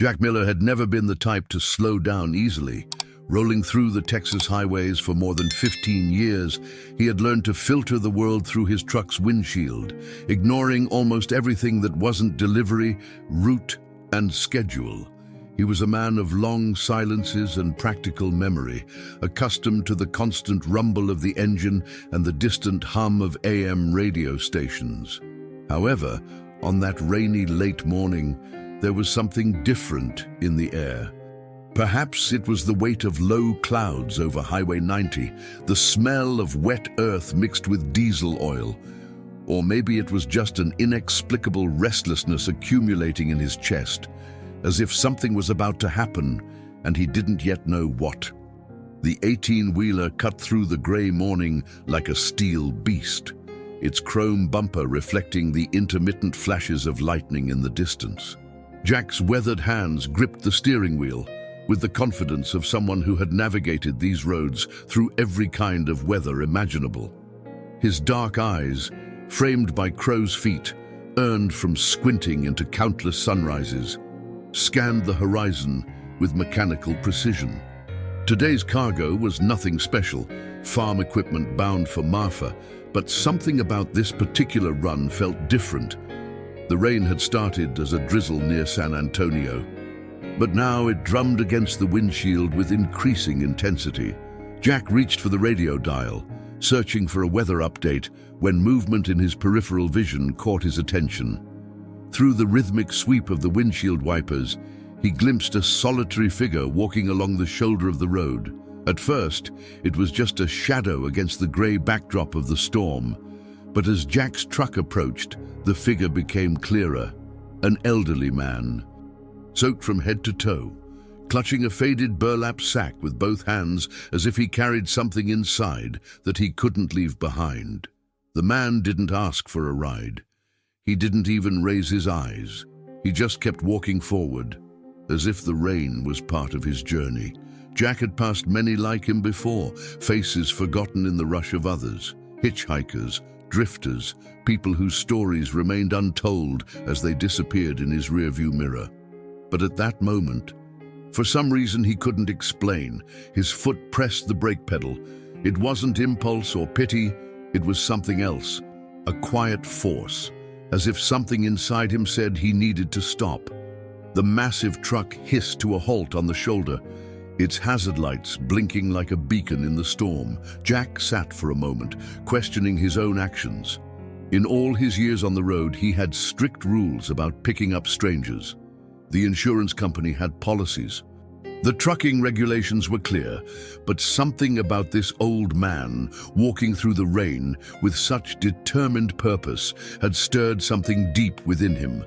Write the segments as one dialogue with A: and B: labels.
A: Jack Miller had never been the type to slow down easily. Rolling through the Texas highways for more than 15 years, he had learned to filter the world through his truck's windshield, ignoring almost everything that wasn't delivery, route, and schedule. He was a man of long silences and practical memory, accustomed to the constant rumble of the engine and the distant hum of AM radio stations. However, on that rainy late morning, there was something different in the air. Perhaps it was the weight of low clouds over Highway 90, the smell of wet earth mixed with diesel oil. Or maybe it was just an inexplicable restlessness accumulating in his chest, as if something was about to happen and he didn't yet know what. The 18-wheeler cut through the gray morning like a steel beast, its chrome bumper reflecting the intermittent flashes of lightning in the distance. Jack's weathered hands gripped the steering wheel, with the confidence of someone who had navigated these roads through every kind of weather imaginable. His dark eyes, framed by crow's feet, earned from squinting into countless sunrises, scanned the horizon with mechanical precision. Today's cargo was nothing special, farm equipment bound for Marfa, but something about this particular run felt different. The rain had started as a drizzle near San Antonio, but now it drummed against the windshield with increasing intensity. Jack reached for the radio dial, searching for a weather update, when movement in his peripheral vision caught his attention. Through the rhythmic sweep of the windshield wipers, he glimpsed a solitary figure walking along the shoulder of the road. At first, it was just a shadow against the gray backdrop of the storm, but as Jack's truck approached, the figure became clearer. An elderly man, soaked from head to toe, clutching a faded burlap sack with both hands as if he carried something inside that he couldn't leave behind. The man didn't ask for a ride. He didn't even raise his eyes. He just kept walking forward, as if the rain was part of his journey. Jack had passed many like him before, faces forgotten in the rush of others, hitchhikers, drifters, people whose stories remained untold as they disappeared in his rearview mirror. But at that moment, for some reason he couldn't explain, his foot pressed the brake pedal. It wasn't impulse or pity, it was something else, a quiet force, as if something inside him said he needed to stop. The massive truck hissed to a halt on the shoulder, its hazard lights blinking like a beacon in the storm. Jack sat for a moment, questioning his own actions. In all his years on the road, he had strict rules about picking up strangers. The insurance company had policies. The trucking regulations were clear, but something about this old man walking through the rain with such determined purpose had stirred something deep within him.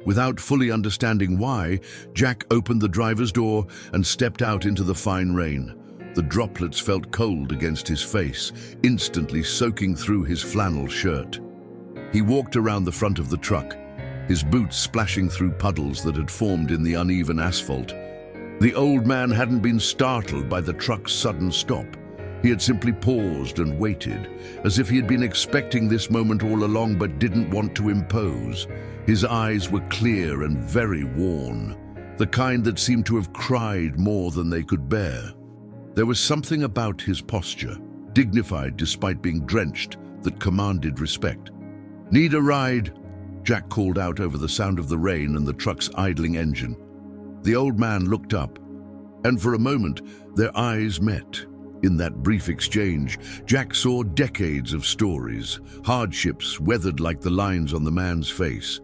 A: Without fully understanding why, Jack opened the driver's door and stepped out into the fine rain. The droplets felt cold against his face, instantly soaking through his flannel shirt. He walked around the front of the truck, his boots splashing through puddles that had formed in the uneven asphalt. The old man hadn't been startled by the truck's sudden stop. He had simply paused and waited, as if he had been expecting this moment all along but didn't want to impose. His eyes were clear and very worn, the kind that seemed to have cried more than they could bear. There was something about his posture, dignified despite being drenched, that commanded respect. "Need a ride?" Jack called out over the sound of the rain and the truck's idling engine. The old man looked up, and for a moment their eyes met. In that brief exchange, Jack saw decades of stories, hardships weathered like the lines on the man's face.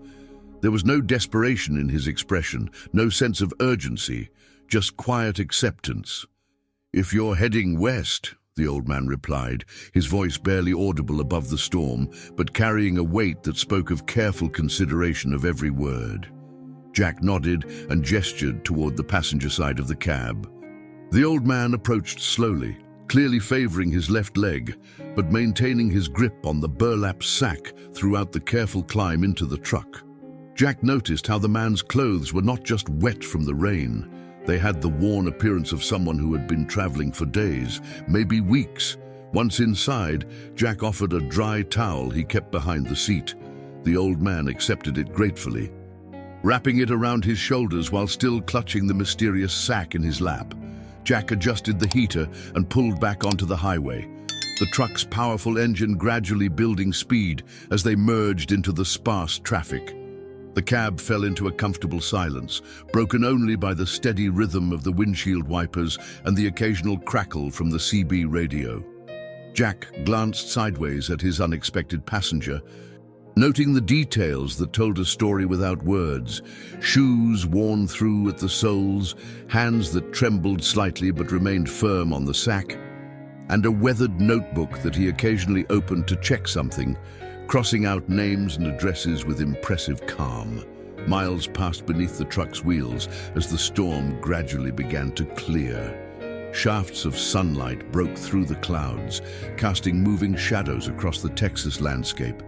A: There was no desperation in his expression, no sense of urgency, just quiet acceptance. "If you're heading west," the old man replied, his voice barely audible above the storm, but carrying a weight that spoke of careful consideration of every word. Jack nodded and gestured toward the passenger side of the cab. The old man approached slowly, clearly favoring his left leg, but maintaining his grip on the burlap sack throughout the careful climb into the truck. Jack noticed how the man's clothes were not just wet from the rain. They had the worn appearance of someone who had been traveling for days, maybe weeks. Once inside, Jack offered a dry towel he kept behind the seat. The old man accepted it gratefully. wrapping it around his shoulders while still clutching the mysterious sack in his lap. Jack adjusted the heater and pulled back onto the highway, the truck's powerful engine gradually building speed as they merged into the sparse traffic. The cab fell into a comfortable silence, broken only by the steady rhythm of the windshield wipers and the occasional crackle from the CB radio. Jack glanced sideways at his unexpected passenger, noting the details that told a story without words: shoes worn through at the soles, hands that trembled slightly but remained firm on the sack, and a weathered notebook that he occasionally opened to check something, crossing out names and addresses with impressive calm. Miles passed beneath the truck's wheels as the storm gradually began to clear. Shafts of sunlight broke through the clouds, casting moving shadows across the Texas landscape.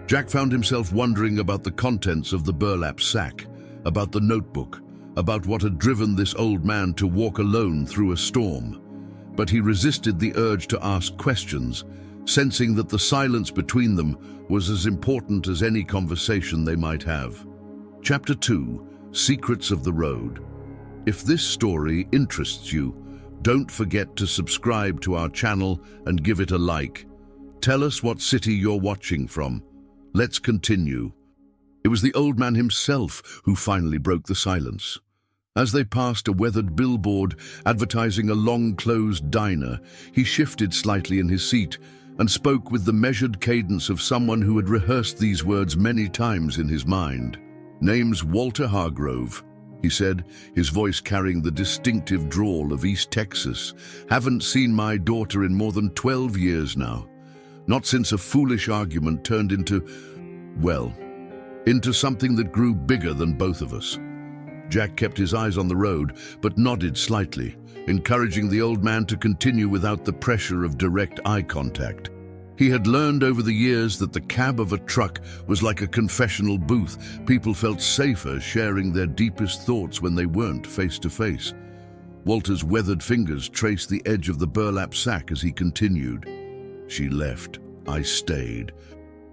A: Jack found himself wondering about the contents of the burlap sack, about the notebook, about what had driven this old man to walk alone through a storm. But he resisted the urge to ask questions, sensing that the silence between them was as important as any conversation they might have. Chapter 2: Secrets of the Road. If this story interests you, don't forget to subscribe to our channel and give it a like. Tell us what city you're watching from. Let's continue. It was the old man himself who finally broke the silence. As they passed a weathered billboard advertising a long-closed diner, he shifted slightly in his seat and spoke with the measured cadence of someone who had rehearsed these words many times in his mind. "Name's Walter Hargrove," he said, his voice carrying the distinctive drawl of East Texas. "Haven't seen my daughter in more than 12 years now. Not since a foolish argument turned into something that grew bigger than both of us." Jack kept his eyes on the road, but nodded slightly, encouraging the old man to continue without the pressure of direct eye contact. He had learned over the years that the cab of a truck was like a confessional booth. People felt safer sharing their deepest thoughts when they weren't face to face. Walter's weathered fingers traced the edge of the burlap sack as he continued. "She left. I stayed.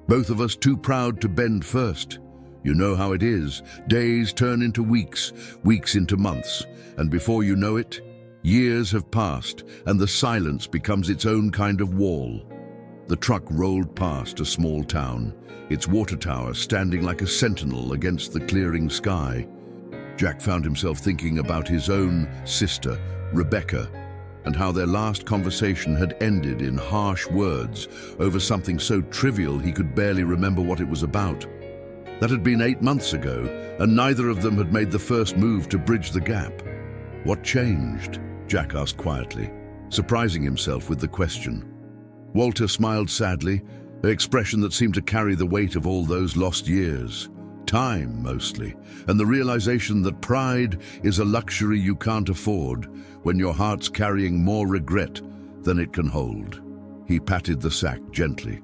A: Both of us too proud to bend first. You know how it is. Days turn into weeks, weeks into months, and before you know it, years have passed, and the silence becomes its own kind of wall." The truck rolled past a small town, its water tower standing like a sentinel against the clearing sky. Jack found himself thinking about his own sister, Rebecca, and how their last conversation had ended in harsh words over something so trivial he could barely remember what it was about. That had been 8 months ago, and neither of them had made the first move to bridge the gap. "What changed?" Jack asked quietly, surprising himself with the question. Walter smiled sadly, an expression that seemed to carry the weight of all those lost years. Time, mostly, and the realization that pride is a luxury you can't afford when your heart's carrying more regret than it can hold. He patted the sack gently.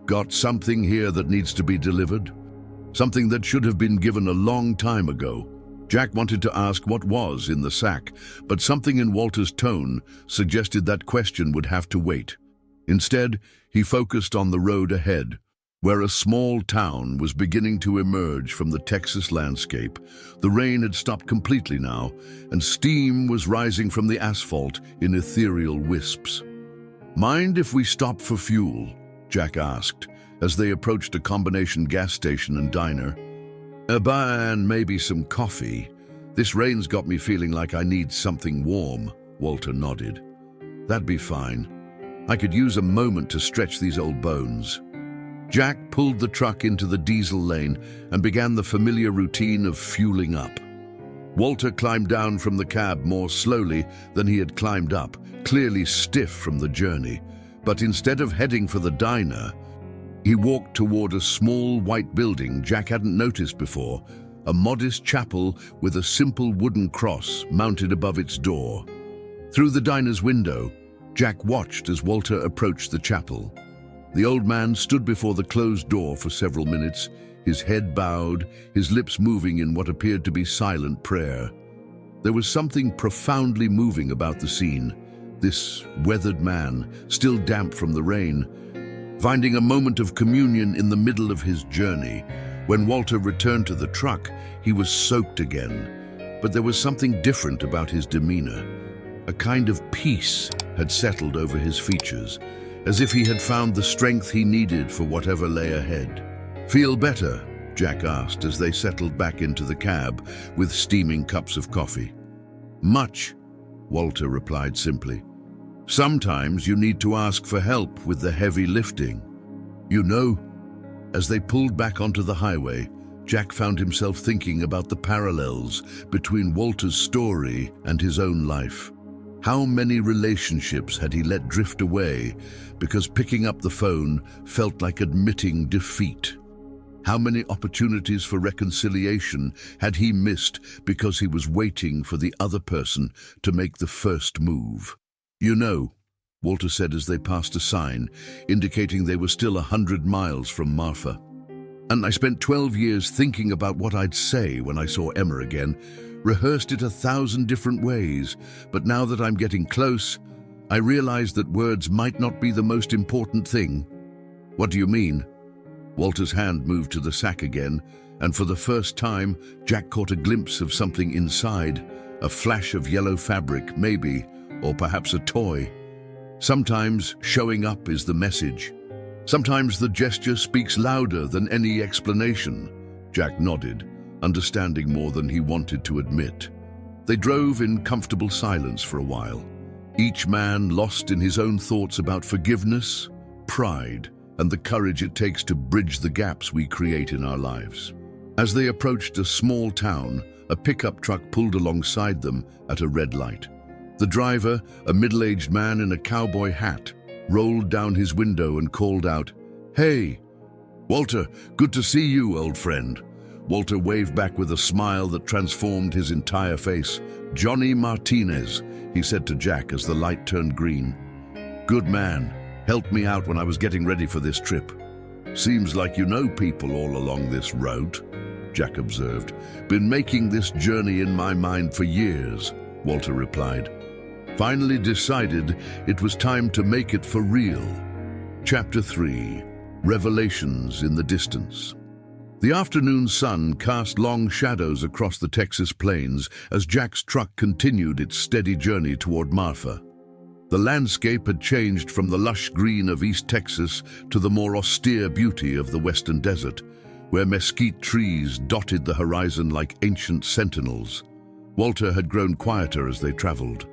A: "Got something here that needs to be delivered? Something that should have been given a long time ago?" Jack wanted to ask what was in the sack, but something in Walter's tone suggested that question would have to wait. Instead, he focused on the road ahead, where a small town was beginning to emerge from the Texas landscape. The rain had stopped completely now, and steam was rising from the asphalt in ethereal wisps. "Mind if we stop for fuel?" Jack asked, as they approached a combination gas station and diner. "And maybe some coffee. This rain's got me feeling like I need something warm," Walter nodded. "That'd be fine. I could use a moment to stretch these old bones." Jack pulled the truck into the diesel lane and began the familiar routine of fueling up. Walter climbed down from the cab more slowly than he had climbed up, clearly stiff from the journey. But instead of heading for the diner, he walked toward a small white building Jack hadn't noticed before, a modest chapel with a simple wooden cross mounted above its door. Through the diner's window, Jack watched as Walter approached the chapel. The old man stood before the closed door for several minutes, his head bowed, his lips moving in what appeared to be silent prayer. There was something profoundly moving about the scene. This weathered man, still damp from the rain, finding a moment of communion in the middle of his journey, When Walter returned to the truck, he was soaked again, but there was something different about his demeanor. A kind of peace had settled over his features, as if he had found the strength he needed for whatever lay ahead. "Feel better?" Jack asked as they settled back into the cab with steaming cups of coffee. "Much," Walter replied simply. "Sometimes you need to ask for help with the heavy lifting. You know." As they pulled back onto the highway, Jack found himself thinking about the parallels between Walter's story and his own life. How many relationships had he let drift away because picking up the phone felt like admitting defeat? How many opportunities for reconciliation had he missed because he was waiting for the other person to make the first move? "You know," Walter said as they passed a sign indicating they were still 100 miles from Marfa. "And I spent 12 years thinking about what I'd say when I saw Emma again, rehearsed it 1,000 different ways, but now that I'm getting close, I realize that words might not be the most important thing." "What do you mean?" Walter's hand moved to the sack again, and for the first time, Jack caught a glimpse of something inside, a flash of yellow fabric, maybe, or perhaps a toy. Sometimes showing up is the message. Sometimes the gesture speaks louder than any explanation. Jack nodded, understanding more than he wanted to admit. They drove in comfortable silence for a while, each man lost in his own thoughts about forgiveness, pride, and the courage it takes to bridge the gaps we create in our lives. As they approached a small town, a pickup truck pulled alongside them at a red light. The driver, a middle-aged man in a cowboy hat, rolled down his window and called out, "Hey, Walter, good to see you, old friend." Walter waved back with a smile that transformed his entire face. "Johnny Martinez," he said to Jack as the light turned green. "Good man. Helped me out when I was getting ready for this trip." "Seems like you know people all along this route," Jack observed. "Been making this journey in my mind for years," Walter replied. Finally decided it was time to make it for real. Chapter 3. Revelations in the Distance. The afternoon sun cast long shadows across the Texas plains as Jack's truck continued its steady journey toward Marfa. The landscape had changed from the lush green of East Texas to the more austere beauty of the western desert, where mesquite trees dotted the horizon like ancient sentinels. Walter had grown quieter as they traveled,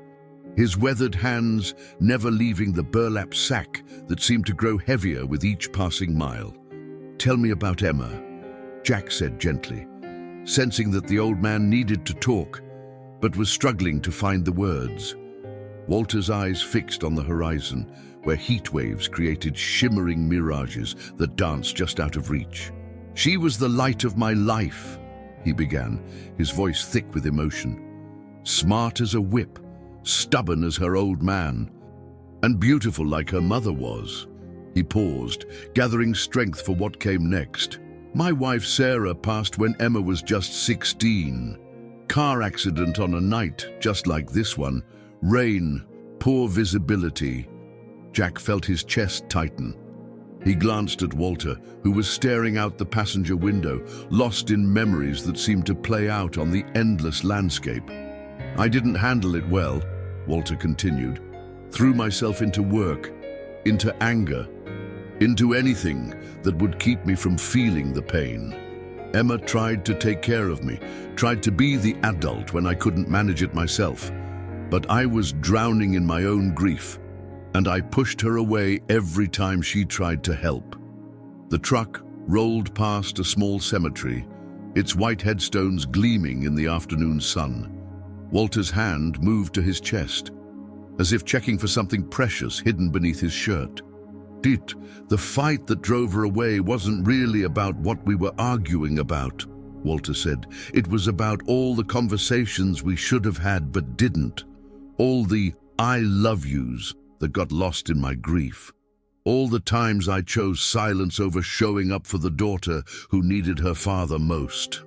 A: his weathered hands never leaving the burlap sack that seemed to grow heavier with each passing mile. "Tell me about Emma," Jack said gently, sensing that the old man needed to talk, but was struggling to find the words. Walter's eyes fixed on the horizon, where heat waves created shimmering mirages that danced just out of reach. "She was the light of my life," he began, his voice thick with emotion. "Smart as a whip, stubborn as her old man, and beautiful like her mother was." He paused, gathering strength for what came next. "My wife Sarah passed when Emma was just 16. Car accident on a night just like this one. Rain, poor visibility." Jack felt his chest tighten. He glanced at Walter, who was staring out the passenger window, lost in memories that seemed to play out on the endless landscape. "I didn't handle it well," Walter continued. "Threw myself into work, into anger, into anything that would keep me from feeling the pain. Emma tried to take care of me, tried to be the adult when I couldn't manage it myself. But I was drowning in my own grief, and I pushed her away every time she tried to help." The truck rolled past a small cemetery, its white headstones gleaming in the afternoon sun. Walter's hand moved to his chest, as if checking for something precious hidden beneath his shirt. The fight that drove her away wasn't really about what we were arguing about," Walter said. "It was about all the conversations we should have had but didn't. All the 'I love yous' that got lost in my grief. All the times I chose silence over showing up for the daughter who needed her father most."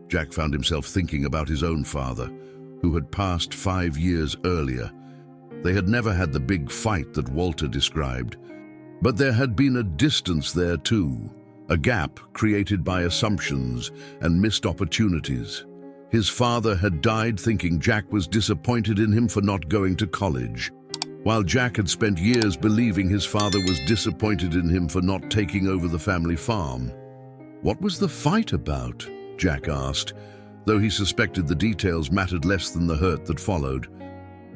A: Jack found himself thinking about his own father, who had passed 5 years earlier. They had never had the big fight that Walter described, but there had been a distance there too, a gap created by assumptions and missed opportunities. His father had died thinking Jack was disappointed in him for not going to college, while Jack had spent years believing his father was disappointed in him for not taking over the family farm. What was the fight about? Jack asked, though he suspected the details mattered less than the hurt that followed.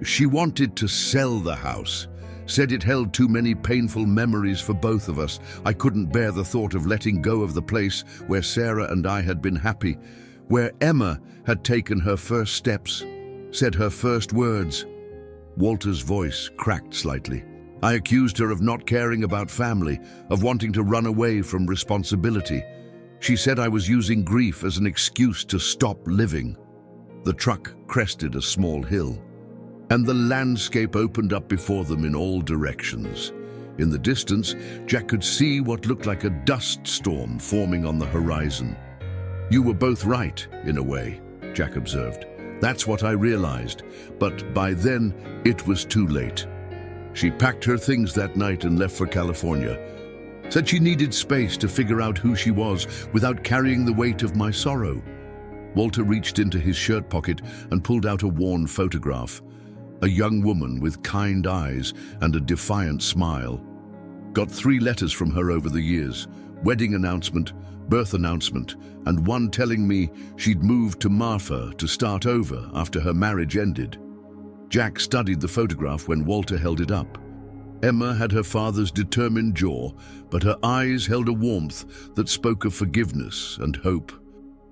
A: She wanted to sell the house, said it held too many painful memories for both of us. I couldn't bear the thought of letting go of the place where Sarah and I had been happy, where Emma had taken her first steps, said her first words. Walter's voice cracked slightly. I accused her of not caring about family, of wanting to run away from responsibility. She said I was using grief as an excuse to stop living. The truck crested a small hill, and the landscape opened up before them in all directions. In the distance, Jack could see what looked like a dust storm forming on the horizon. You were both right, in a way, Jack observed. That's what I realized, but by then it was too late. She packed her things that night and left for California. Said she needed space to figure out who she was without carrying the weight of my sorrow. Walter reached into his shirt pocket and pulled out a worn photograph. A young woman with kind eyes and a defiant smile. Got 3 letters from her over the years: wedding announcement, birth announcement, and one telling me she'd moved to Marfa to start over after her marriage ended. Jack studied the photograph when Walter held it up. Emma had her father's determined jaw, but her eyes held a warmth that spoke of forgiveness and hope.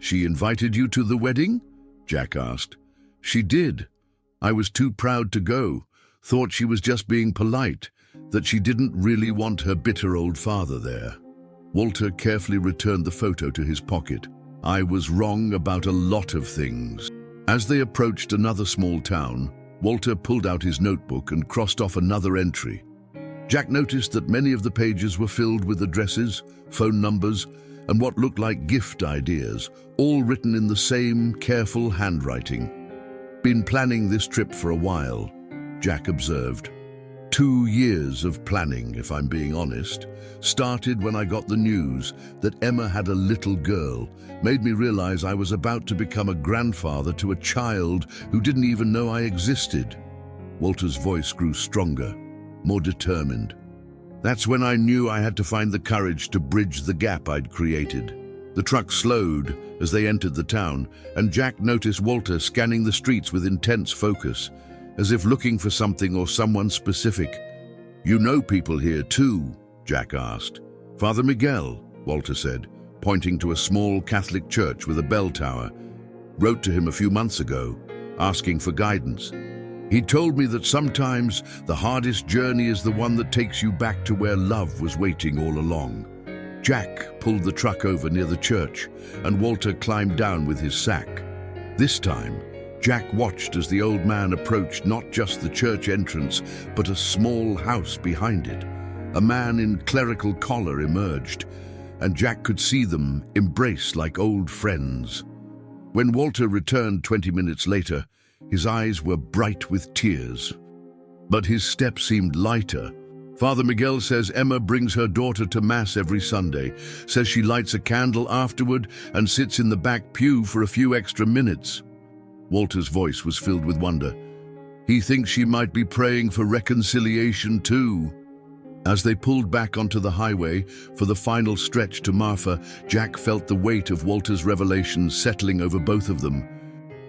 A: She invited you to the wedding? Jack asked. She did. I was too proud to go, thought she was just being polite, that she didn't really want her bitter old father there. Walter carefully returned the photo to his pocket. I was wrong about a lot of things. As they approached another small town, Walter pulled out his notebook and crossed off another entry. Jack noticed that many of the pages were filled with addresses, phone numbers, and what looked like gift ideas, all written in the same careful handwriting. Been planning this trip for a while, Jack observed. 2 years of planning, if I'm being honest. Started when I got the news that Emma had a little girl. Made me realize I was about to become a grandfather to a child who didn't even know I existed. Walter's voice grew stronger, more determined. That's when I knew I had to find the courage to bridge the gap I'd created. The truck slowed as they entered the town, and Jack noticed Walter scanning the streets with intense focus, as if looking for something or someone specific. You know people here too? Jack asked. Father Miguel, Walter said, pointing to a small Catholic church with a bell tower. Wrote to him a few months ago, asking for guidance. He told me that sometimes the hardest journey is the one that takes you back to where love was waiting all along. Jack pulled the truck over near the church, and Walter climbed down with his sack. This time, Jack watched as the old man approached not just the church entrance, but a small house behind it. A man in clerical collar emerged, and Jack could see them embrace like old friends. When Walter returned 20 minutes later, his eyes were bright with tears, but his step seemed lighter. Father Miguel says Emma brings her daughter to Mass every Sunday, says she lights a candle afterward and sits in the back pew for a few extra minutes. Walter's voice was filled with wonder. He thinks she might be praying for reconciliation too. As they pulled back onto the highway for the final stretch to Marfa, Jack felt the weight of Walter's revelations settling over both of them.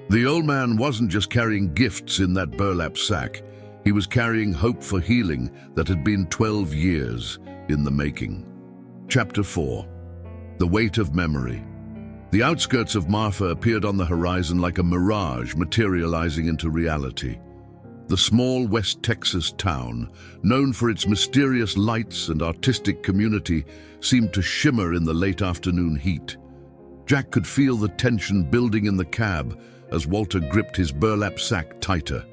A: The old man wasn't just carrying gifts in that burlap sack. He was carrying hope for healing that had been 12 years in the making. Chapter 4. The Weight of Memory. The outskirts of Marfa appeared on the horizon like a mirage materializing into reality. The small West Texas town, known for its mysterious lights and artistic community, seemed to shimmer in the late afternoon heat. Jack could feel the tension building in the cab as Walter gripped his burlap sack tighter,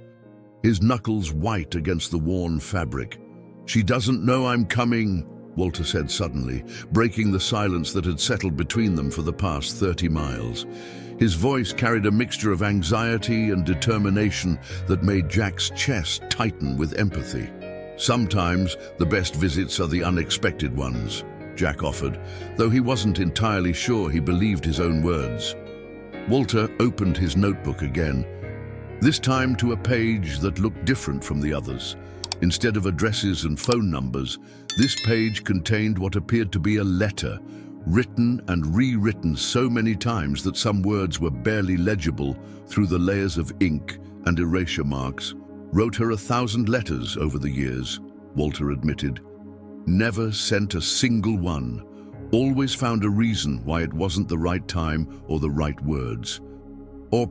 A: his knuckles white against the worn fabric. She doesn't know I'm coming, Walter said suddenly, breaking the silence that had settled between them for the past 30 miles. His voice carried a mixture of anxiety and determination that made Jack's chest tighten with empathy. Sometimes the best visits are the unexpected ones. Jack offered, though he wasn't entirely sure he believed his own words. Walter opened his notebook again, this time to a page that looked different from the others. Instead of addresses and phone numbers, this page contained what appeared to be a letter, written and rewritten so many times that some words were barely legible through the layers of ink and erasure marks. Wrote her 1,000 letters over the years, Walter admitted. Never sent a single one. Always found a reason why it wasn't the right time or the right words. Or,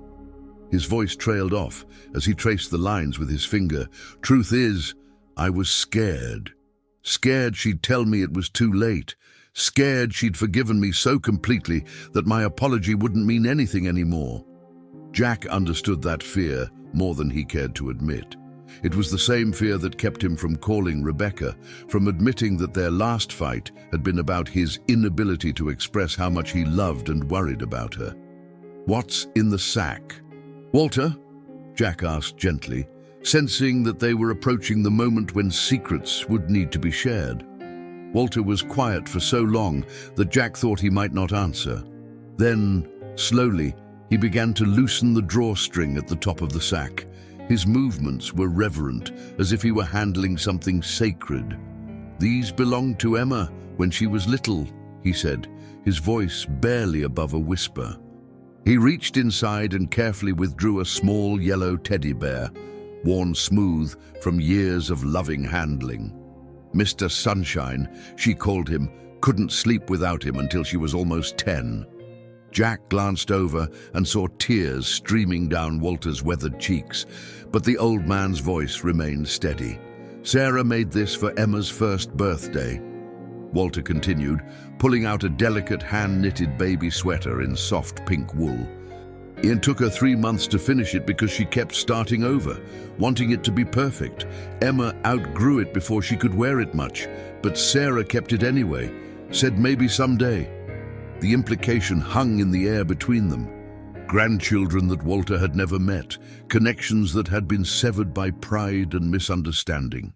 A: his voice trailed off as he traced the lines with his finger. Truth is, I was scared. Scared she'd tell me it was too late. Scared she'd forgiven me so completely that my apology wouldn't mean anything anymore. Jack understood that fear more than he cared to admit. It was the same fear that kept him from calling Rebecca, from admitting that their last fight had been about his inability to express how much he loved and worried about her. What's in the sack? Walter? Jack asked gently, sensing that they were approaching the moment when secrets would need to be shared. Walter was quiet for so long that Jack thought he might not answer. Then, slowly, he began to loosen the drawstring at the top of the sack. His movements were reverent, as if he were handling something sacred. These belonged to Emma when she was little, he said, his voice barely above a whisper. He reached inside and carefully withdrew a small yellow teddy bear, worn smooth from years of loving handling. Mr. Sunshine, she called him, couldn't sleep without him until she was almost 10. Jack glanced over and saw tears streaming down Walter's weathered cheeks, but the old man's voice remained steady. Sarah made this for Emma's first birthday. Walter continued, pulling out a delicate hand-knitted baby sweater in soft pink wool. It took her 3 months to finish it because she kept starting over, wanting it to be perfect. Emma outgrew it before she could wear it much, but Sarah kept it anyway, said maybe someday. The implication hung in the air between them. Grandchildren that Walter had never met, connections that had been severed by pride and misunderstanding.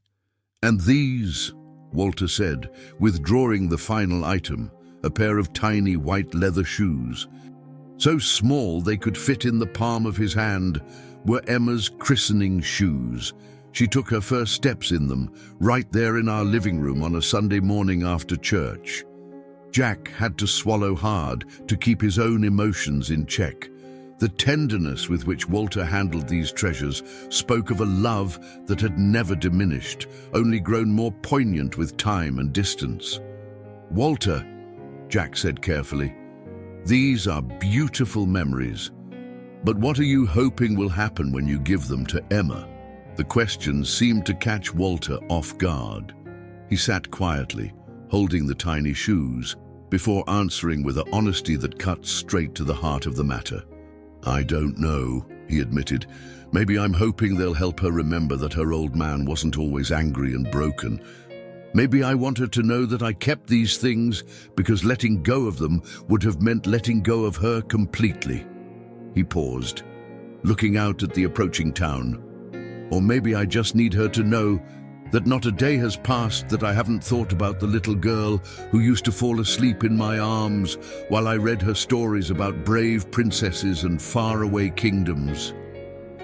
A: And these, Walter said, withdrawing the final item, a pair of tiny white leather shoes, so small they could fit in the palm of his hand, were Emma's christening shoes. She took her first steps in them, right there in our living room on a Sunday morning after church. Jack had to swallow hard to keep his own emotions in check. The tenderness with which Walter handled these treasures spoke of a love that had never diminished, only grown more poignant with time and distance. Walter, Jack said carefully, these are beautiful memories. But what are you hoping will happen when you give them to Emma? The question seemed to catch Walter off guard. He sat quietly, holding the tiny shoes, before answering with an honesty that cut straight to the heart of the matter. I don't know, he admitted. Maybe I'm hoping they'll help her remember that her old man wasn't always angry and broken. Maybe I want her to know that I kept these things because letting go of them would have meant letting go of her completely. He paused, looking out at the approaching town. Or maybe I just need her to know that not a day has passed that I haven't thought about the little girl who used to fall asleep in my arms while I read her stories about brave princesses and faraway kingdoms.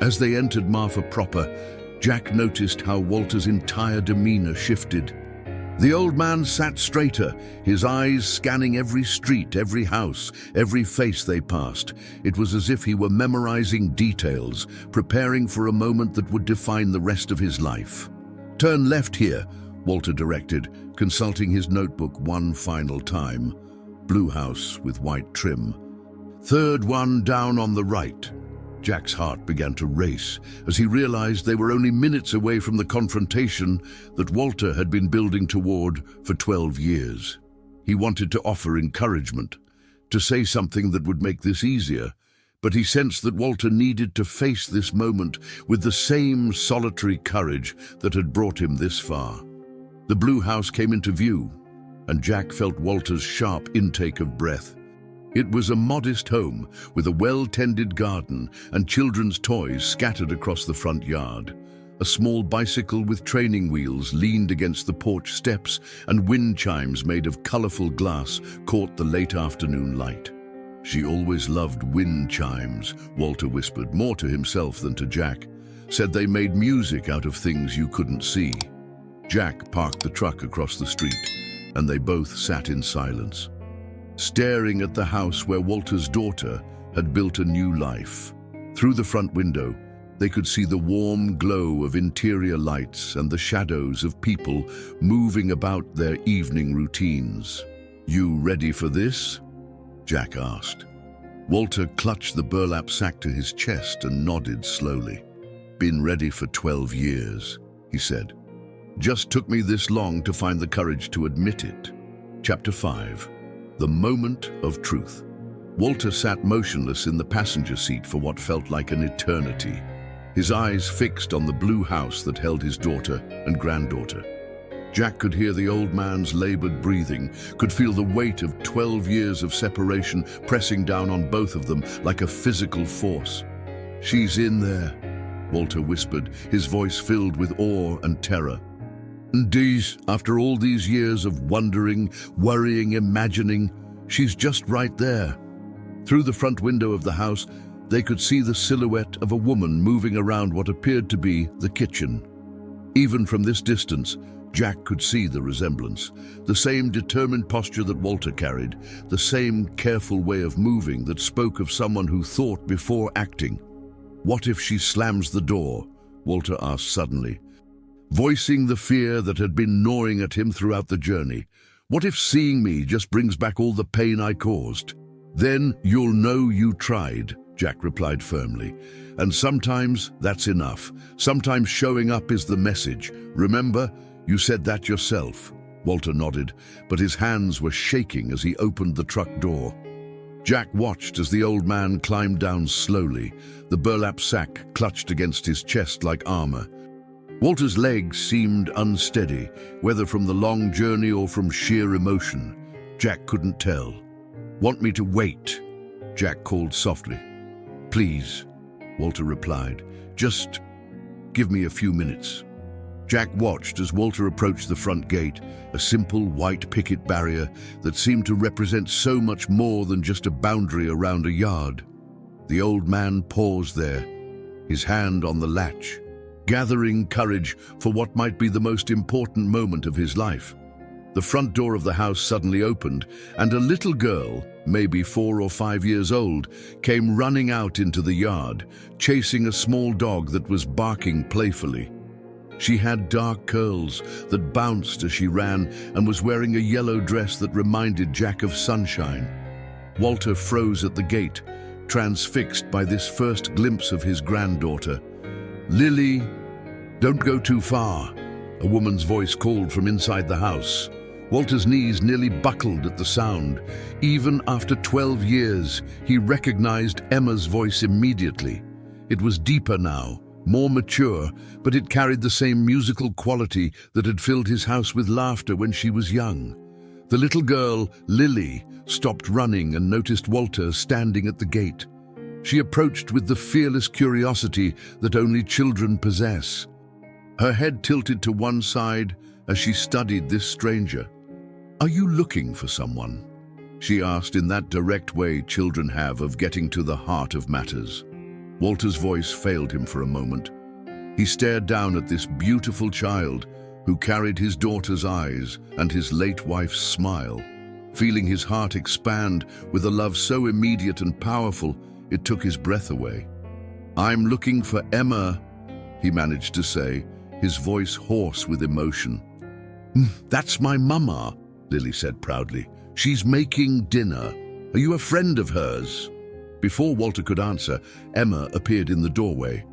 A: As they entered Marfa proper, Jack noticed how Walter's entire demeanor shifted. The old man sat straighter, his eyes scanning every street, every house, every face they passed. It was as if he were memorizing details, preparing for a moment that would define the rest of his life. Turn left here, Walter directed, consulting his notebook one final time. Blue house with white trim. Third one down on the right. Jack's heart began to race as he realized they were only minutes away from the confrontation that Walter had been building toward for 12 years. He wanted to offer encouragement, to say something that would make this easier, but he sensed that Walter needed to face this moment with the same solitary courage that had brought him this far. The blue house came into view, and Jack felt Walter's sharp intake of breath. It was a modest home with a well-tended garden and children's toys scattered across the front yard. A small bicycle with training wheels leaned against the porch steps, and wind chimes made of colorful glass caught the late afternoon light. She always loved wind chimes, Walter whispered, more to himself than to Jack. Said they made music out of things you couldn't see. Jack parked the truck across the street, and they both sat in silence, staring at the house where Walter's daughter had built a new life. Through the front window, they could see the warm glow of interior lights and the shadows of people moving about their evening routines. "You ready for this?" Jack asked. Walter clutched the burlap sack to his chest and nodded slowly. "Been ready for 12 years, he said. "Just took me this long to find the courage to admit it." Chapter 5. The Moment of Truth. Walter sat motionless in the passenger seat for what felt like an eternity, his eyes fixed on the blue house that held his daughter and granddaughter. Jack could hear the old man's labored breathing, could feel the weight of 12 years of separation pressing down on both of them like a physical force. "She's in there," Walter whispered, his voice filled with awe and terror. "And after all these years of wondering, worrying, imagining, she's just right there." Through the front window of the house, they could see the silhouette of a woman moving around what appeared to be the kitchen. Even from this distance, Jack could see the resemblance, the same determined posture that Walter carried, the same careful way of moving that spoke of someone who thought before acting. "What if she slams the door?" Walter asked suddenly, voicing the fear that had been gnawing at him throughout the journey. "What if seeing me just brings back all the pain I caused?" "Then you'll know you tried," Jack replied firmly. "And sometimes that's enough. Sometimes showing up is the message. Remember, you said that yourself." Walter nodded, but his hands were shaking as he opened the truck door. Jack watched as the old man climbed down slowly, the burlap sack clutched against his chest like armor. Walter's legs seemed unsteady, whether from the long journey or from sheer emotion. Jack couldn't tell. "Want me to wait?" Jack called softly. "Please," Walter replied. "Just give me a few minutes." Jack watched as Walter approached the front gate, a simple white picket barrier that seemed to represent so much more than just a boundary around a yard. The old man paused there, his hand on the latch, gathering courage for what might be the most important moment of his life. The front door of the house suddenly opened, and a little girl, maybe 4 or 5 years old, came running out into the yard, chasing a small dog that was barking playfully. She had dark curls that bounced as she ran and was wearing a yellow dress that reminded Jack of sunshine. Walter froze at the gate, transfixed by this first glimpse of his granddaughter. "Lily, don't go too far," a woman's voice called from inside the house. Walter's knees nearly buckled at the sound. Even after 12 years, he recognized Emma's voice immediately. It was deeper now, more mature, but it carried the same musical quality that had filled his house with laughter when she was young. The little girl, Lily, stopped running and noticed Walter standing at the gate. She approached with the fearless curiosity that only children possess. Her head tilted to one side as she studied this stranger. "Are you looking for someone?" she asked in that direct way children have of getting to the heart of matters. Walter's voice failed him for a moment. He stared down at this beautiful child who carried his daughter's eyes and his late wife's smile. Feeling his heart expand with a love so immediate and powerful, it took his breath away. "I'm looking for Emma," he managed to say, his voice hoarse with emotion. "That's my mama," Lily said proudly. "She's making dinner. Are you a friend of hers?" Before Walter could answer, Emma appeared in the doorway.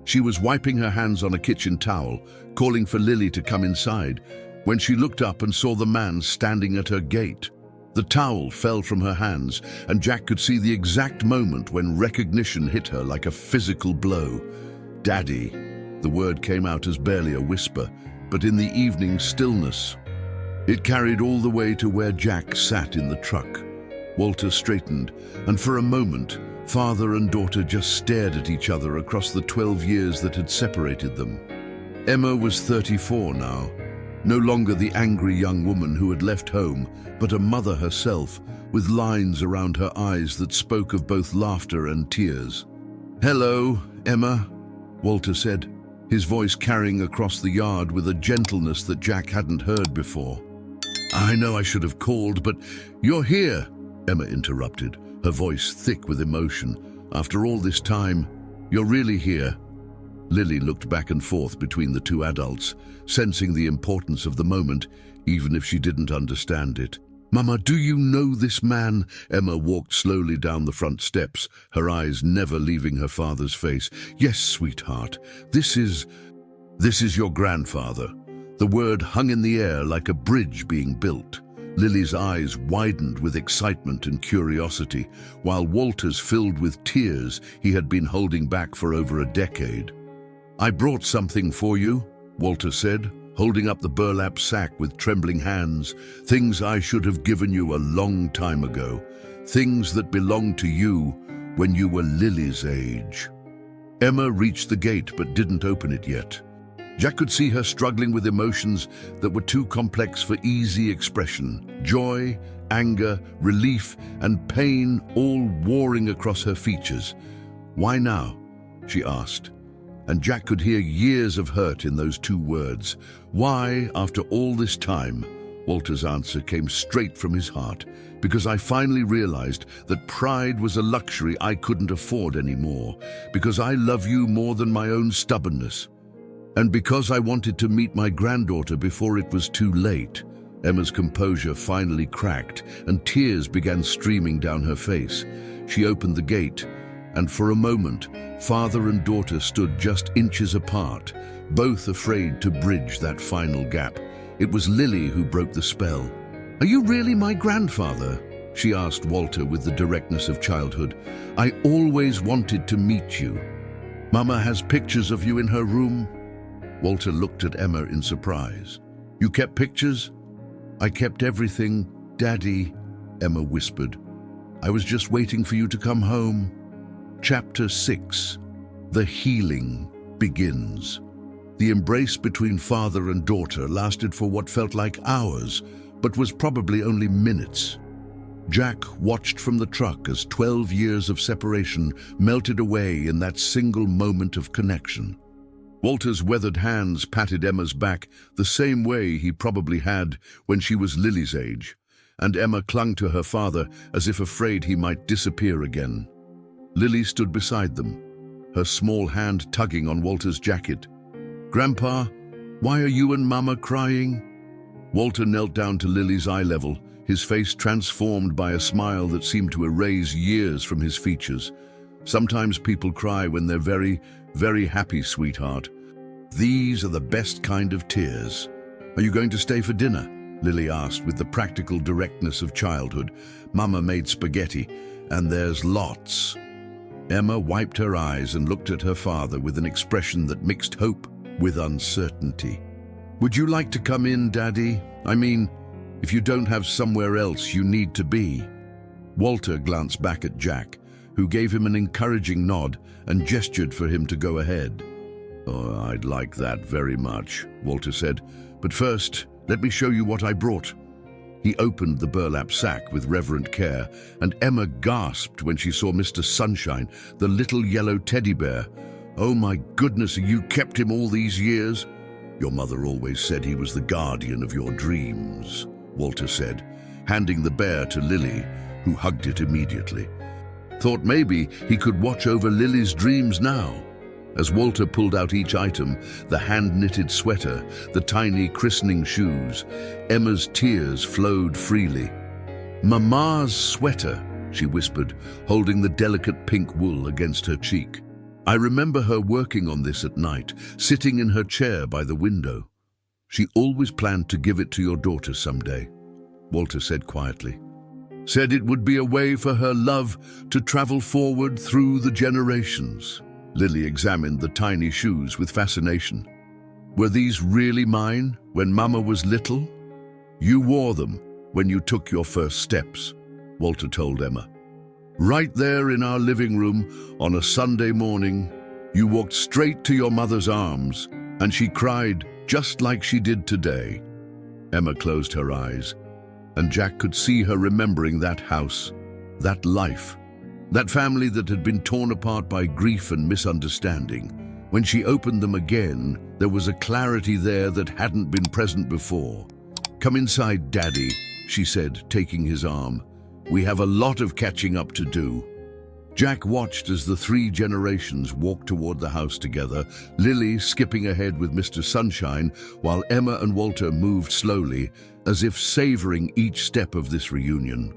A: She was wiping her hands on a kitchen towel, calling for Lily to come inside, when she looked up and saw the man standing at her gate. The towel fell from her hands, and Jack could see the exact moment when recognition hit her like a physical blow. "Daddy." The word came out as barely a whisper, but in the evening stillness, it carried all the way to where Jack sat in the truck. Walter straightened, and for a moment, father and daughter just stared at each other across the 12 years that had separated them. Emma was 34 now, no longer the angry young woman who had left home, but a mother herself, with lines around her eyes that spoke of both laughter and tears. "Hello, Emma," Walter said, his voice carrying across the yard with a gentleness that Jack hadn't heard before. "I know I should have called, but you're here," Emma interrupted, her voice thick with emotion. "After all this time, you're really here." Lily looked back and forth between the two adults, sensing the importance of the moment, even if she didn't understand it. "Mama, do you know this man?" Emma walked slowly down the front steps, her eyes never leaving her father's face. "Yes, sweetheart. This is your grandfather." The word hung in the air like a bridge being built. Lily's eyes widened with excitement and curiosity, while Walter's filled with tears he had been holding back for over a decade. "I brought something for you," Walter said, holding up the burlap sack with trembling hands. "Things I should have given you a long time ago. Things that belonged to you when you were Lily's age." Emma reached the gate but didn't open it yet. Jack could see her struggling with emotions that were too complex for easy expression. Joy, anger, relief, and pain all warring across her features. "Why now?" she asked. And Jack could hear years of hurt in those two words. "Why, after all this time?" Walter's answer came straight from his heart. "Because I finally realized that pride was a luxury I couldn't afford anymore. Because I love you more than my own stubbornness. And because I wanted to meet my granddaughter before it was too late." Emma's composure finally cracked, and tears began streaming down her face. She opened the gate, and for a moment, father and daughter stood just inches apart, both afraid to bridge that final gap. It was Lily who broke the spell. "Are you really my grandfather?" she asked Walter with the directness of childhood. "I always wanted to meet you. Mama has pictures of you in her room." Walter looked at Emma in surprise. "You kept pictures?" "I kept everything, Daddy," Emma whispered. "I was just waiting for you to come home." Chapter 6. The healing begins. The embrace between father and daughter lasted for what felt like hours, but was probably only minutes. Jack watched from the truck as 12 years of separation melted away in that single moment of connection. Walter's weathered hands patted Emma's back the same way he probably had when she was Lily's age, and Emma clung to her father as if afraid he might disappear again. Lily stood beside them, her small hand tugging on Walter's jacket. "Grandpa, why are you and Mama crying?" Walter knelt down to Lily's eye level, his face transformed by a smile that seemed to erase years from his features. "Sometimes people cry when they're very, very happy, sweetheart. These are the best kind of tears." "Are you going to stay for dinner?" Lily asked with the practical directness of childhood. "Mama made spaghetti, and there's lots." Emma wiped her eyes and looked at her father with an expression that mixed hope with uncertainty. "Would you like to come in, Daddy? I mean, if you don't have somewhere else you need to be." Walter glanced back at Jack, who gave him an encouraging nod and gestured for him to go ahead. "Oh, I'd like that very much," Walter said. "But first, let me show you what I brought." He opened the burlap sack with reverent care, and Emma gasped when she saw Mr. Sunshine, the little yellow teddy bear. "Oh my goodness, you kept him all these years?" "Your mother always said he was the guardian of your dreams," Walter said, handing the bear to Lily, who hugged it immediately. "Thought maybe he could watch over Lily's dreams now." As Walter pulled out each item, the hand-knitted sweater, the tiny christening shoes, Emma's tears flowed freely. "Mama's sweater," she whispered, holding the delicate pink wool against her cheek. "I remember her working on this at night, sitting in her chair by the window. She always planned to give it to your daughter someday," Walter said quietly. "Said it would be a way for her love to travel forward through the generations." Lily examined the tiny shoes with fascination. "Were these really mine when Mama was little?" "You wore them when you took your first steps," Walter told Emma. "Right there in our living room on a Sunday morning, you walked straight to your mother's arms And she cried just like she did today. Emma closed her eyes, and Jack could see her remembering that house, that life, that family that had been torn apart by grief and misunderstanding. When she opened them again, there was a clarity there that hadn't been present before. "Come inside, Daddy," she said, taking his arm. "We have a lot of catching up to do." Jack watched as the three generations walked toward the house together, Lily skipping ahead with Mr. Sunshine, while Emma and Walter moved slowly, as if savoring each step of this reunion.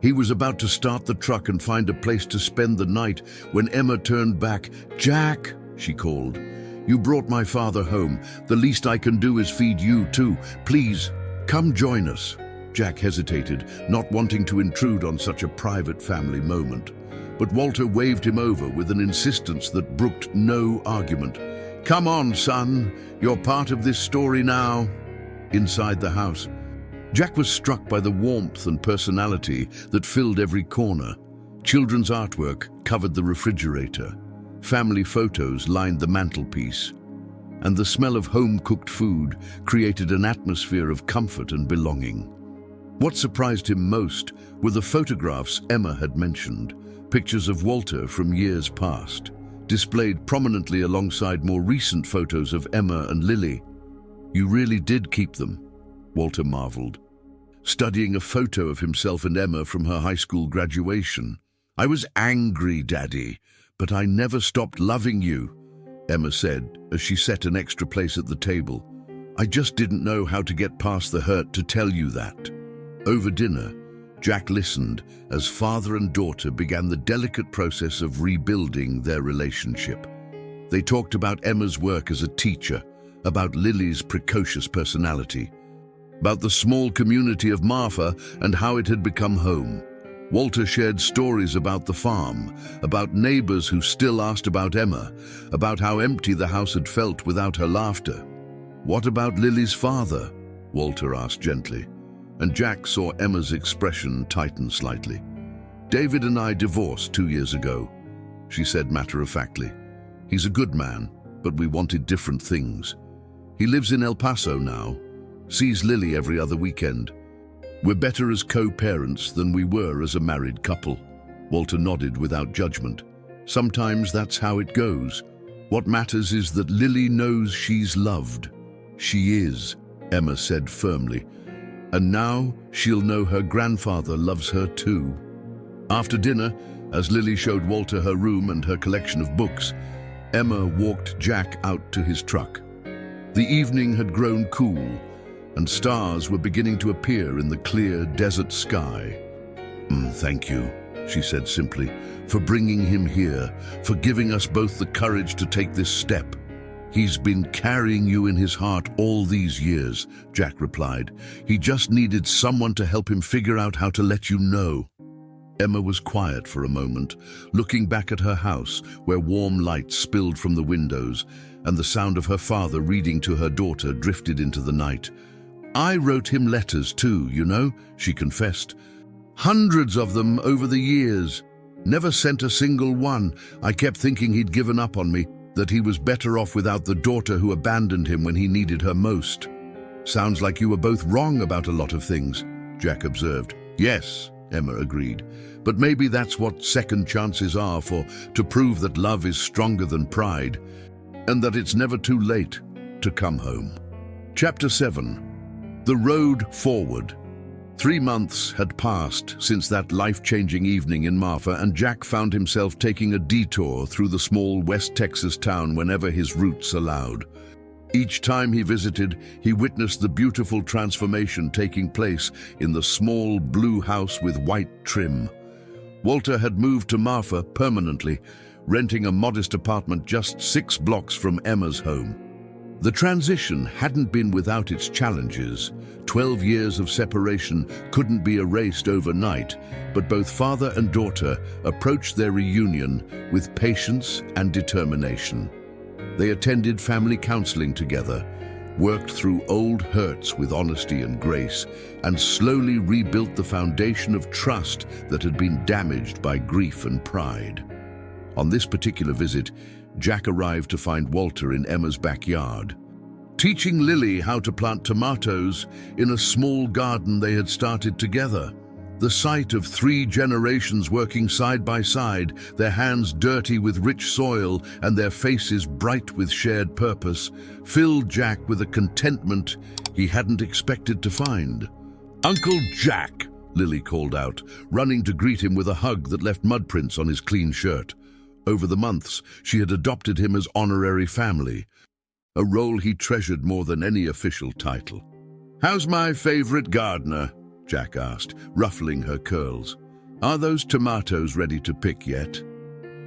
A: He was about to start the truck and find a place to spend the night when Emma turned back. "Jack," she called, "you brought my father home. The least I can do is feed you too. Please, come join us." Jack hesitated, not wanting to intrude on such a private family moment. But Walter waved him over with an insistence that brooked no argument. "Come on, son. You're part of this story now." Inside the house, Jack was struck by the warmth and personality that filled every corner. Children's artwork covered the refrigerator. Family photos lined the mantelpiece. And the smell of home-cooked food created an atmosphere of comfort and belonging. What surprised him most were the photographs Emma had mentioned, pictures of Walter from years past, displayed prominently alongside more recent photos of Emma and Lily. "You really did keep them," Walter marveled, studying a photo of himself and Emma from her high school graduation. "I was angry, Daddy, but I never stopped loving you," Emma said as she set an extra place at the table. "I just didn't know how to get past the hurt to tell you that." Over dinner, Jack listened as father and daughter began the delicate process of rebuilding their relationship. They talked about Emma's work as a teacher, about Lily's precocious personality, about the small community of Marfa and how it had become home. Walter shared stories about the farm, about neighbors who still asked about Emma, about how empty the house had felt without her laughter. "What about Lily's father?" Walter asked gently, and Jack saw Emma's expression tighten slightly. "David and I divorced 2 years ago," she said matter-of-factly. "He's a good man, but we wanted different things. He lives in El Paso now, sees Lily every other weekend. We're better as co-parents than we were as a married couple." Walter nodded without judgment. "Sometimes that's how it goes. What matters is that Lily knows she's loved." "She is," Emma said firmly. "And now she'll know her grandfather loves her too." After dinner, as Lily showed Walter her room and her collection of books, Emma walked Jack out to his truck. The evening had grown cool, and stars were beginning to appear in the clear desert sky. "Thank you," she said simply, "for bringing him here, for giving us both the courage to take this step." "He's been carrying you in his heart all these years," Jack replied. "He just needed someone to help him figure out how to let you know." Emma was quiet for a moment, looking back at her house, where warm light spilled from the windows, and the sound of her father reading to her daughter drifted into the night. "I wrote him letters too, you know," she confessed. "Hundreds of them over the years. Never sent a single one. I kept thinking he'd given up on me, that he was better off without the daughter who abandoned him when he needed her most." "Sounds like you were both wrong about a lot of things," Jack observed. "Yes," Emma agreed, "but maybe that's what second chances are for, to prove that love is stronger than pride, and that it's never too late to come home." Chapter 7. The Road Forward. 3 months had passed since that life-changing evening in Marfa, and Jack found himself taking a detour through the small West Texas town whenever his routes allowed. Each time he visited, he witnessed the beautiful transformation taking place in the small blue house with white trim. Walter had moved to Marfa permanently, renting a modest apartment just 6 blocks from Emma's home. The transition hadn't been without its challenges. 12 years of separation couldn't be erased overnight, but both father and daughter approached their reunion with patience and determination. They attended family counseling together, worked through old hurts with honesty and grace, and slowly rebuilt the foundation of trust that had been damaged by grief and pride. On this particular visit, Jack arrived to find Walter in Emma's backyard, teaching Lily how to plant tomatoes in a small garden they had started together. The sight of 3 generations working side by side, their hands dirty with rich soil and their faces bright with shared purpose, filled Jack with a contentment he hadn't expected to find. "Uncle Jack!" Lily called out, running to greet him with a hug that left mud prints on his clean shirt. Over the months, she had adopted him as honorary family, a role he treasured more than any official title. "How's my favorite gardener?" Jack asked, ruffling her curls. "Are those tomatoes ready to pick yet?"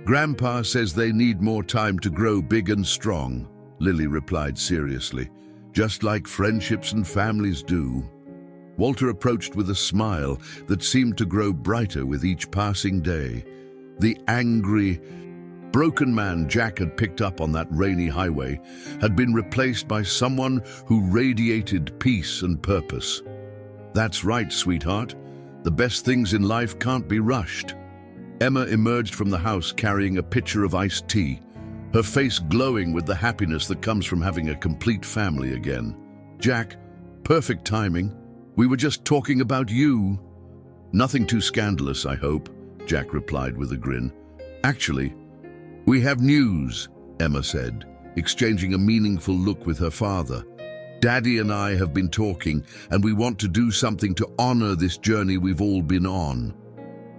A: "Grandpa says they need more time to grow big and strong," Lily replied seriously, "just like friendships and families do." Walter approached with a smile that seemed to grow brighter with each passing day. The angry, broken man Jack had picked up on that rainy highway had been replaced by someone who radiated peace and purpose. "That's right, sweetheart. The best things in life can't be rushed." Emma emerged from the house carrying a pitcher of iced tea, her face glowing with the happiness that comes from having a complete family again. "Jack, perfect timing. We were just talking about you." "Nothing too scandalous, I hope," Jack replied with a grin. "Actually, we have news," Emma said, exchanging a meaningful look with her father. "Daddy and I have been talking, and we want to do something to honor this journey we've all been on."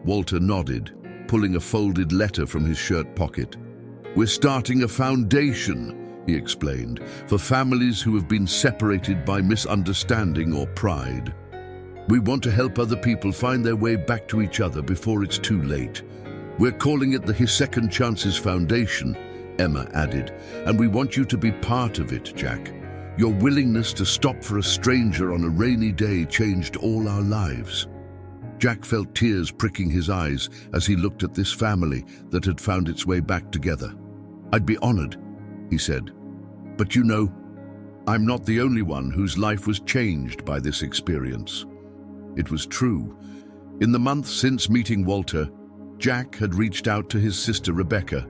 A: Walter nodded, pulling a folded letter from his shirt pocket. "We're starting a foundation," he explained, "for families who have been separated by misunderstanding or pride. We want to help other people find their way back to each other before it's too late. We're calling it the His Second Chances Foundation," Emma added, "and we want you to be part of it, Jack. Your willingness to stop for a stranger on a rainy day changed all our lives." Jack felt tears pricking his eyes as he looked at this family that had found its way back together. "I'd be honored," he said. "But you know, I'm not the only one whose life was changed by this experience." It was true. In the months since meeting Walter, Jack had reached out to his sister Rebecca,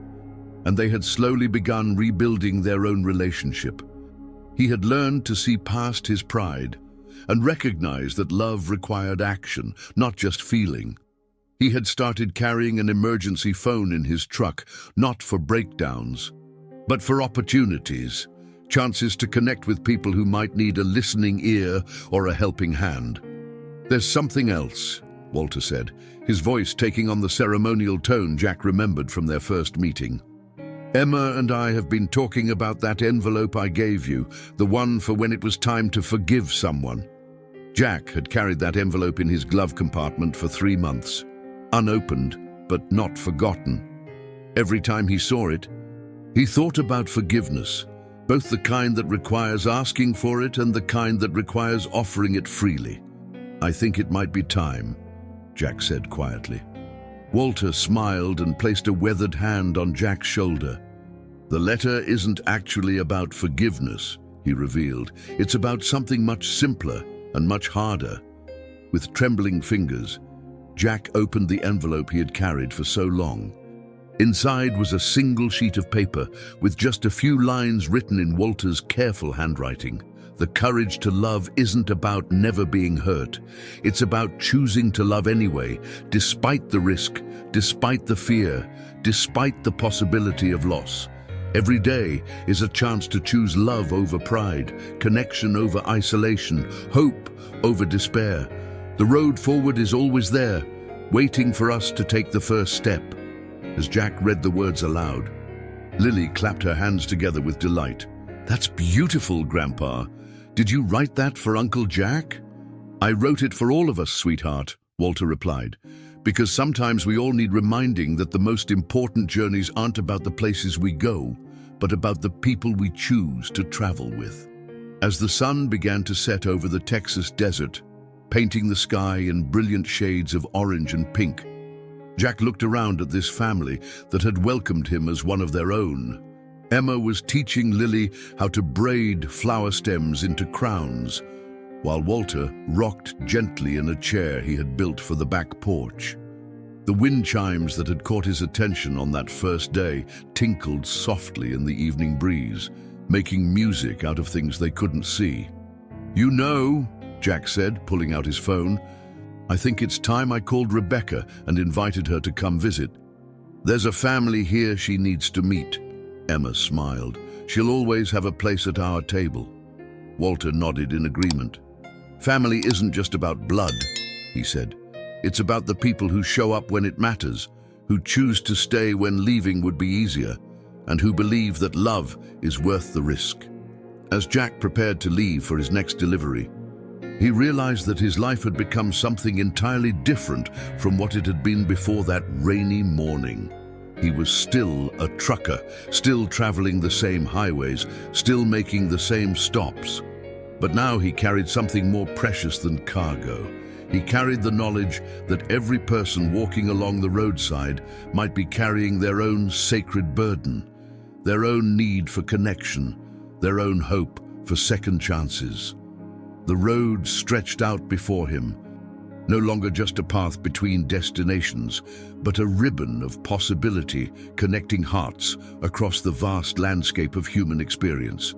A: and they had slowly begun rebuilding their own relationship. He had learned to see past his pride and recognize that love required action, not just feeling. He had started carrying an emergency phone in his truck, not for breakdowns, but for opportunities, chances to connect with people who might need a listening ear or a helping hand. "There's something else," Walter said, his voice taking on the ceremonial tone Jack remembered from their first meeting. "Emma and I have been talking about that envelope I gave you, the one for when it was time to forgive someone." Jack had carried that envelope in his glove compartment for 3 months, unopened but not forgotten. Every time he saw it, he thought about forgiveness, both the kind that requires asking for it and the kind that requires offering it freely. "I think it might be time," Jack said quietly. Walter smiled and placed a weathered hand on Jack's shoulder. "The letter isn't actually about forgiveness," he revealed. "It's about something much simpler and much harder." With trembling fingers, Jack opened the envelope he had carried for so long. Inside was a single sheet of paper with just a few lines written in Walter's careful handwriting. "The courage to love isn't about never being hurt. It's about choosing to love anyway, despite the risk, despite the fear, despite the possibility of loss. Every day is a chance to choose love over pride, connection over isolation, hope over despair. The road forward is always there, waiting for us to take the first step." As Jack read the words aloud, Lily clapped her hands together with delight. "That's beautiful, Grandpa. Did you write that for Uncle Jack?" "I wrote it for all of us, sweetheart," Walter replied, "because sometimes we all need reminding that the most important journeys aren't about the places we go, but about the people we choose to travel with." As the sun began to set over the Texas desert, painting the sky in brilliant shades of orange and pink, Jack looked around at this family that had welcomed him as one of their own. Emma was teaching Lily how to braid flower stems into crowns, while Walter rocked gently in a chair he had built for the back porch. The wind chimes that had caught his attention on that first day tinkled softly in the evening breeze, making music out of things they couldn't see. "You know," Jack said, pulling out his phone, "I think it's time I called Rebecca and invited her to come visit. There's a family here she needs to meet." Emma smiled. "She'll always have a place at our table." Walter nodded in agreement. "Family isn't just about blood," he said. "It's about the people who show up when it matters, who choose to stay when leaving would be easier, and who believe that love is worth the risk." As Jack prepared to leave for his next delivery, he realized that his life had become something entirely different from what it had been before that rainy morning. He was still a trucker, still traveling the same highways, still making the same stops. But now he carried something more precious than cargo. He carried the knowledge that every person walking along the roadside might be carrying their own sacred burden, their own need for connection, their own hope for second chances. The road stretched out before him, no longer just a path between destinations, but a ribbon of possibility connecting hearts across the vast landscape of human experience.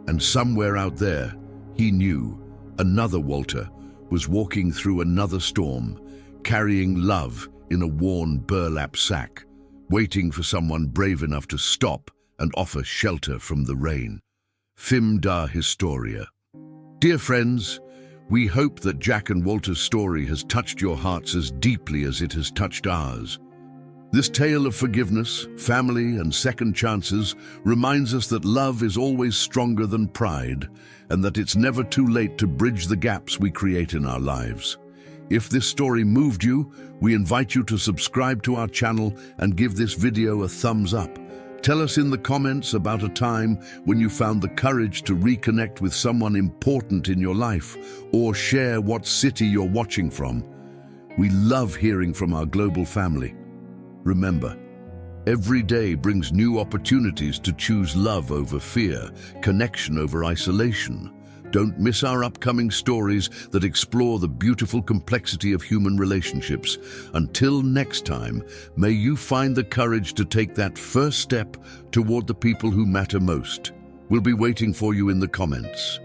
A: And somewhere out there, he knew, another Walter was walking through another storm, carrying love in a worn burlap sack, waiting for someone brave enough to stop and offer shelter from the rain. Fim da Historia. Dear friends, we hope that Jack and Walter's story has touched your hearts as deeply as it has touched ours. This tale of forgiveness, family, and second chances reminds us that love is always stronger than pride, and that it's never too late to bridge the gaps we create in our lives. If this story moved you, we invite you to subscribe to our channel and give this video a thumbs up. Tell us in the comments about a time when you found the courage to reconnect with someone important in your life, or share what city you're watching from. We love hearing from our global family. Remember, every day brings new opportunities to choose love over fear, connection over isolation. Don't miss our upcoming stories that explore the beautiful complexity of human relationships. Until next time, may you find the courage to take that first step toward the people who matter most. We'll be waiting for you in the comments.